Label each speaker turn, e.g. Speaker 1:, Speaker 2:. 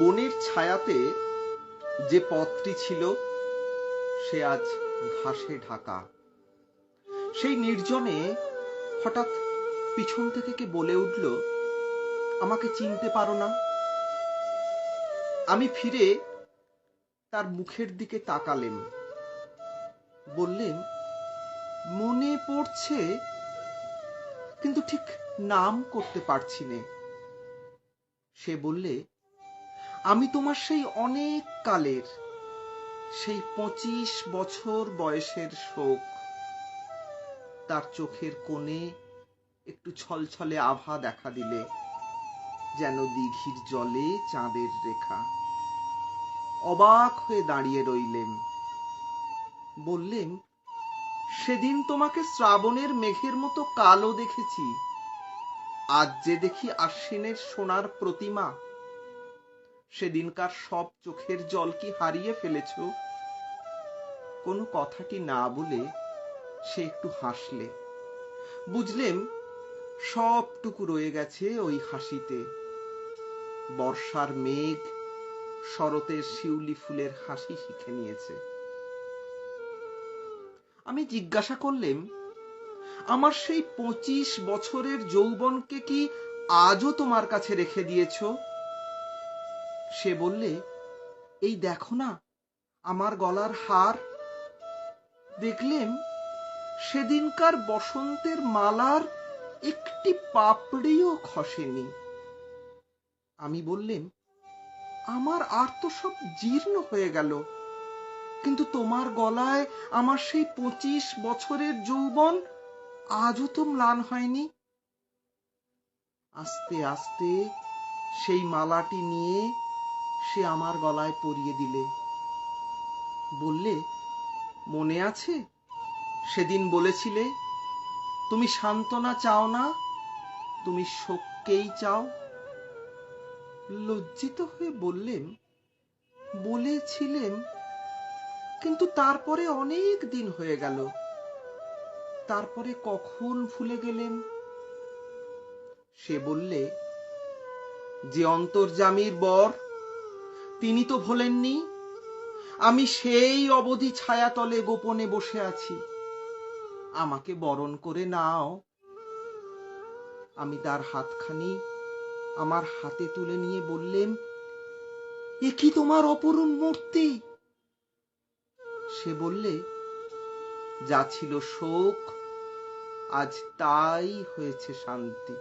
Speaker 1: বনের ছায়াতে যে পথটি ছিল সে আজ ঘাসে ঢাকা। সেই নির্জনে হঠাৎ পিছন থেকে কে বলে উঠল, আমাকে চিনতে পারো না? আমি ফিরে তার মুখের দিকে তাকালেম। বললেন, মনে পড়ছে, কিন্তু ঠিক নাম করতে পারছি নে। সে বললে, আমি তোমার সেই অনেক কালের, সেই 25 বছর বয়সের শোক। তার চোখের কোণে একটু ছলছলে আভা দেখা দিলে, যেন দিঘির জলে চাঁদের রেখা। অবাক হয়ে দাঁড়িয়ে রইলেম। বললেন, সেদিন তোমাকে শ্রাবণের মেঘের মতো কালো দেখেছি, আজ যে দেখি আশ্বিনের সোনার প্রতিমা। সেদিনকার সব চোখের জল কি হারিয়ে ফেলেছ? কোনো কথাটি না বলে সে একটু হাসলে। বুঝলেম সবটুকু রয়ে গেছে ওই হাসিতে। বর্ষার মেঘ শরতের শিউলি ফুলের হাসি শিখে নিয়েছে। আমি জিজ্ঞাসা করলেম, আমার সেই 25 বছরের যৌবনকে কি আজও তোমার কাছে রেখে দিয়েছ? সে বললে, এই দেখো না আমার গলার হার। দেখলেম সেদিনকার বসন্তের মালার একটি পাপড়িও খসেনি। আমি বললেম, আমার আর তো সব জীর্ণ হয়ে গেল, কিন্তু তোমার গলায় আমার সেই 25 বছরের যৌবন আজও তো ম্লান হয়নি। আস্তে আস্তে সেই মালাটি নিয়ে সে আমার গলায় পরিয়ে দিলে। বললে, মনে আছে সেদিন বলেছিলে, তুমি সান্ত্বনা চাও না, তুমি শোককেই চাও। লজ্জিত হয়ে বললেন, বলেছিলেন, কিন্তু তারপরে অনেক দিন হয়ে গেল। তারপরে কখন ভুলে গেলেন? সে বললে, যে অন্তর্যামীর বর তিনি তো ভোলেননি। আমি সেই অবধি ছায়াতলে গোপনে বসে আছি, আমাকে বরণ করে নাও। আমি তার হাতখানি আমার হাতে তুলে নিয়ে বললেন, এ কি তোমার অপরূপ মূর্তি? সে বললে, যা ছিল শোক আজ তাই হয়েছে শান্তি।